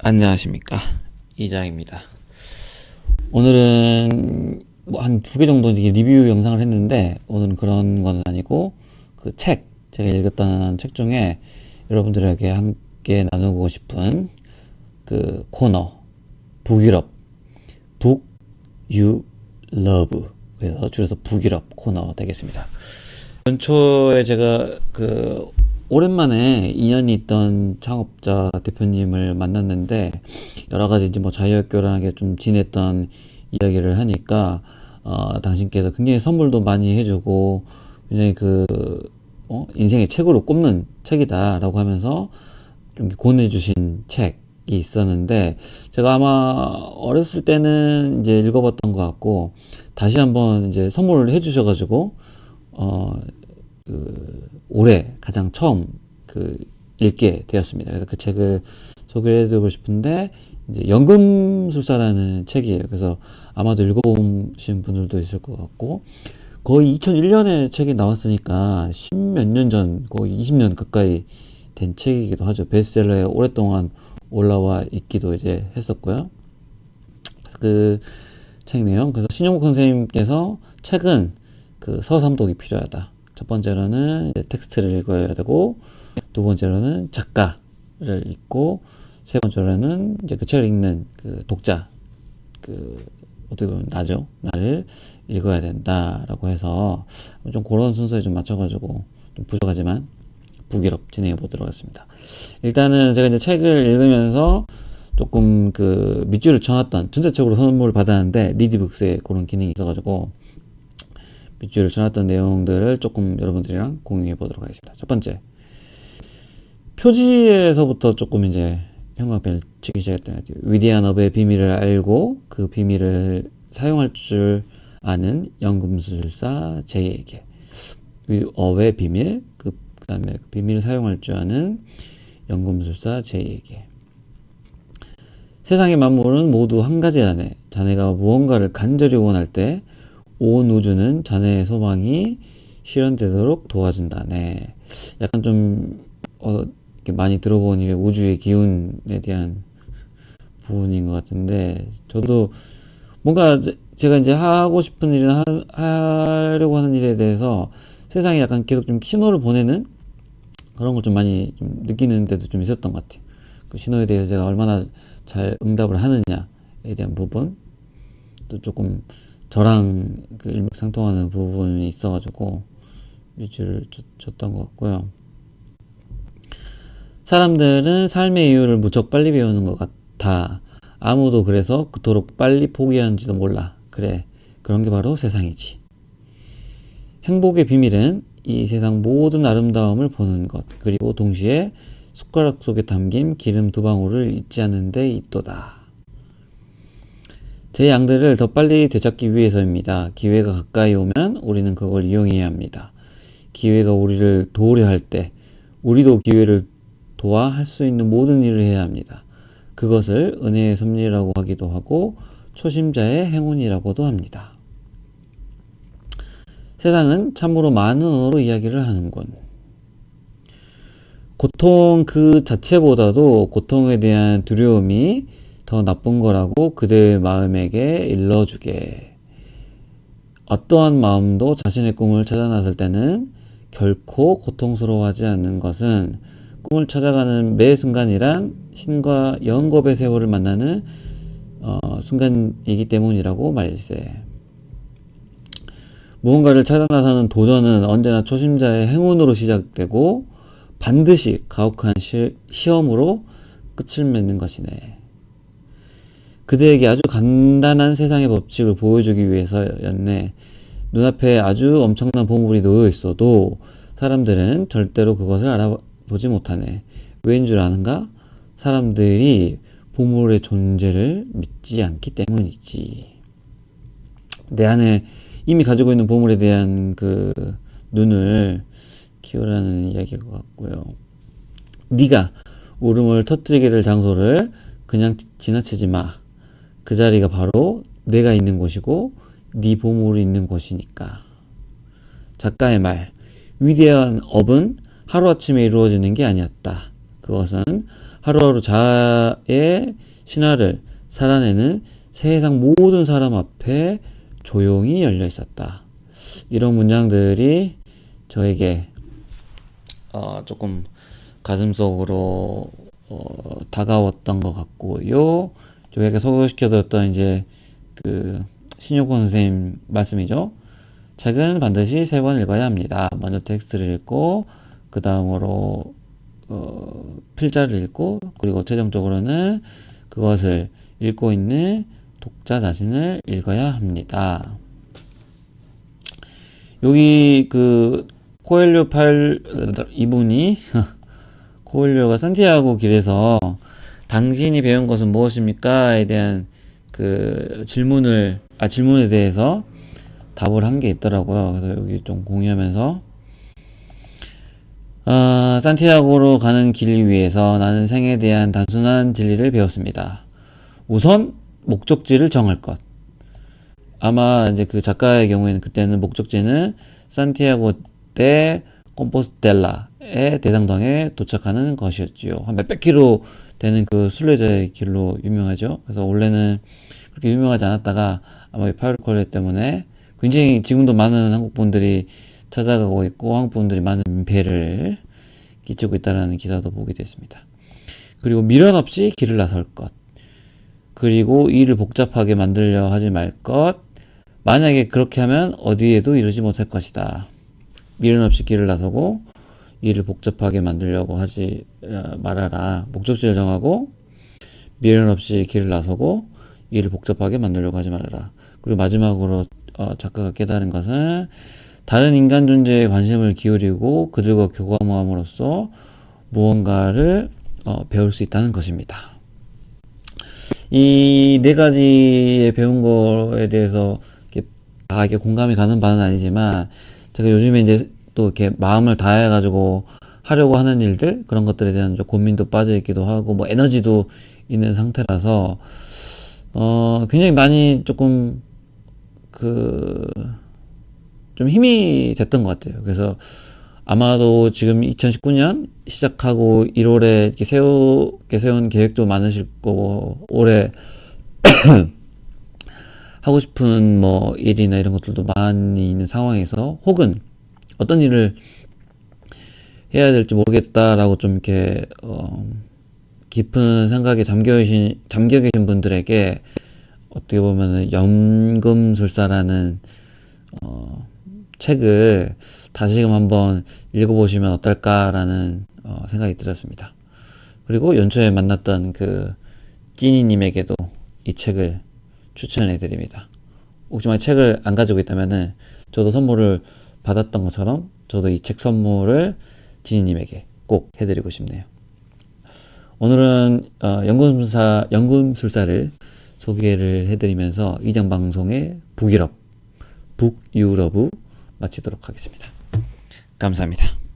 안녕하십니까, 이장입니다. 오늘은 뭐 한 두 개 정도 리뷰 영상을 했는데, 오늘은 그런 건 아니고 제가 읽었던 책 중에 여러분들에게 함께 나누고 싶은 그 코너, 북유럽, 북 유 러브, 그래서 줄여서 북유럽 코너 되겠습니다. 연초에 제가 오랜만에 인연이 있던 창업자 대표님을 만났는데, 여러 가지 이제 뭐 자유학교라하게 좀 지냈던 이야기를 하니까, 당신께서 굉장히 선물도 많이 해주고, 굉장히 인생의 책으로 꼽는 책이다라고 하면서 좀 권해주신 책이 있었는데, 제가 아마 어렸을 때는 이제 읽어봤던 것 같고, 다시 한번 이제 선물을 해주셔가지고, 올해 가장 처음 읽게 되었습니다. 그래서 그 책을 소개해드리고 싶은데, 이제 연금술사라는 책이에요. 그래서 아마도 읽어보신 분들도 있을 것 같고, 거의 2001년에 책이 나왔으니까 10몇 년 전, 거의 20년 가까이 된 책이기도 하죠. 베스트셀러에 오랫동안 올라와 있기도 이제 했었고요. 그 책 내용, 그래서 신영국 선생님께서 책은 서삼독이 필요하다. 첫 번째로는 텍스트를 읽어야 되고, 두 번째로는 작가를 읽고, 세 번째로는 이제 그 책을 읽는 독자, 어떻게 보면 나를 읽어야 된다라고 해서 좀 그런 순서에 좀 맞춰가지고 좀 부족하지만 북유럽 진행해 보도록 하겠습니다. 일단은 제가 이제 책을 읽으면서 조금 밑줄을 쳐놨던, 전체적으로 선물을 받았는데 리디북스에 그런 기능이 있어가지고 밑줄을 쳐놨던 내용들을 조금 여러분들이랑 공유해 보도록 하겠습니다. 첫 번째, 표지에서부터 조금 이제 형광펜을 치기 시작했던 것 같아요. 위대한 업의 비밀을 알고 그 비밀을 사용할 줄 아는 연금술사 제이에게. 업의 비밀, 그 다음에 그 비밀을 사용할 줄 아는 연금술사 제이에게. 세상의 만물은 모두 한 가지 안에, 자네가 무언가를 간절히 원할 때 온 우주는 자네의 소망이 실현되도록 도와준다네. 약간 좀 이렇게 많이 들어본 우주의 기운에 대한 부분인 것 같은데, 저도 뭔가 제가 이제 하고 싶은 일이나 하려고 하는 일에 대해서 세상에 약간 계속 좀 신호를 보내는 그런 걸 좀 많이 좀 느끼는 데도 좀 있었던 것 같아요. 그 신호에 대해서 제가 얼마나 잘 응답을 하느냐에 대한 부분, 또 조금 저랑 일맥상통하는 부분이 있어가지고 밑줄을 쳤던 것 같고요. 사람들은 삶의 이유를 무척 빨리 배우는 것 같아. 아무도 그래서 그토록 빨리 포기하는지도 몰라. 그래, 그런 게 바로 세상이지. 행복의 비밀은 이 세상 모든 아름다움을 보는 것, 그리고 동시에 숟가락 속에 담긴 기름 두 방울을 잊지 않는 데 있도다. 제 양들을 더 빨리 되찾기 위해서입니다. 기회가 가까이 오면 우리는 그걸 이용해야 합니다. 기회가 우리를 도우려 할 때 우리도 기회를 도와 할 수 있는 모든 일을 해야 합니다. 그것을 은혜의 섭리라고 하기도 하고 초심자의 행운이라고도 합니다. 세상은 참으로 많은 언어로 이야기를 하는군. 고통 그 자체보다도 고통에 대한 두려움이 더 나쁜 거라고 그대의 마음에게 일러주게. 어떠한 마음도 자신의 꿈을 찾아 나설 때는 결코 고통스러워하지 않는 것은 꿈을 찾아가는 매 순간이란 신과 영겁의 세월을 만나는 순간이기 때문이라고 말일세. 무언가를 찾아 나서는 도전은 언제나 초심자의 행운으로 시작되고 반드시 가혹한 시험으로 끝을 맺는 것이네. 그대에게 아주 간단한 세상의 법칙을 보여주기 위해서였네. 눈앞에 아주 엄청난 보물이 놓여 있어도 사람들은 절대로 그것을 알아보지 못하네. 왜인 줄 아는가? 사람들이 보물의 존재를 믿지 않기 때문이지. 내 안에 이미 가지고 있는 보물에 대한 눈을 키우라는 이야기인 것 같고요. 네가 울음을 터뜨리게 될 장소를 그냥 지나치지 마. 그 자리가 바로 내가 있는 곳이고 네 보물이 있는 곳이니까. 작가의 말, 위대한 업은 하루아침에 이루어지는 게 아니었다. 그것은 하루하루 자아의 신화를 살아내는 세상 모든 사람 앞에 조용히 열려 있었다. 이런 문장들이 저에게 조금 가슴속으로 다가왔던 것 같고요. 저에게 소개시켜드렸던 이제 그 신효권 선생님 말씀이죠. 책은 반드시 3번 읽어야 합니다. 먼저 텍스트를 읽고 그 다음으로 필자를 읽고 그리고 최종적으로는 그것을 읽고 있는 독자 자신을 읽어야 합니다. 여기 그 코엘료 이분이 코엘료가 산티아고 길에서 당신이 배운 것은 무엇입니까?에 대한 그 질문에 대해서 답을 한 게 있더라고요. 그래서 여기 좀 공유하면서 산티아고로 가는 길 위에서 나는 생에 대한 단순한 진리를 배웠습니다. 우선 목적지를 정할 것. 아마 이제 그 작가의 경우에는 그때는 목적지는 산티아고 대 콤포스텔라의 대상당에 도착하는 것이었지요. 한 몇백 킬로 되는 그 순례자의 길로 유명하죠. 그래서 원래는 그렇게 유명하지 않았다가 아마 파울콜레 때문에 굉장히 지금도 많은 한국 분들이 찾아가고 있고 한국 분들이 많은 민폐를 끼치고 있다는 기사도 보게 됐습니다. 그리고 미련 없이 길을 나설 것. 그리고 일을 복잡하게 만들려 하지 말 것. 만약에 그렇게 하면 어디에도 이르지 못할 것이다. 미련 없이 길을 나서고 일을 복잡하게 만들려고 하지 말아라. 목적지를 정하고 미련 없이 길을 나서고 일을 복잡하게 만들려고 하지 말아라. 그리고 마지막으로 작가가 깨달은 것은 다른 인간 존재에 관심을 기울이고 그들과 교감함으로써 무언가를 배울 수 있다는 것입니다. 이 4가지의 배운 거에 대해서 다 이렇게 공감이 가는 바는 아니지만 제가 요즘에 이제 또 이렇게 마음을 다해가지고 하려고 하는 일들 그런 것들에 대한 좀 고민도 빠져 있기도 하고 뭐 에너지도 있는 상태라서 굉장히 많이 조금 좀 힘이 됐던 것 같아요. 그래서 아마도 지금 2019년 시작하고 1월에 이렇게 세운 계획도 많으실 거고 올해 하고 싶은 뭐 일이나 이런 것들도 많이 있는 상황에서 혹은 어떤 일을 해야 될지 모르겠다라고 좀 이렇게 깊은 생각에 잠겨 계신 분들에게 어떻게 보면은 연금술사라는 책을 다시금 한번 읽어보시면 어떨까라는 생각이 들었습니다. 그리고 연초에 만났던 그 찐이님에게도 이 책을 추천해 드립니다. 혹시 만약 책을 안 가지고 있다면은 저도 선물을 받았던 것처럼 저도 이 책 선물을 찐이님에게 꼭 해드리고 싶네요. 오늘은 연금술사를 소개를 해드리면서 이장 방송의 북유러브 마치도록 하겠습니다. 감사합니다.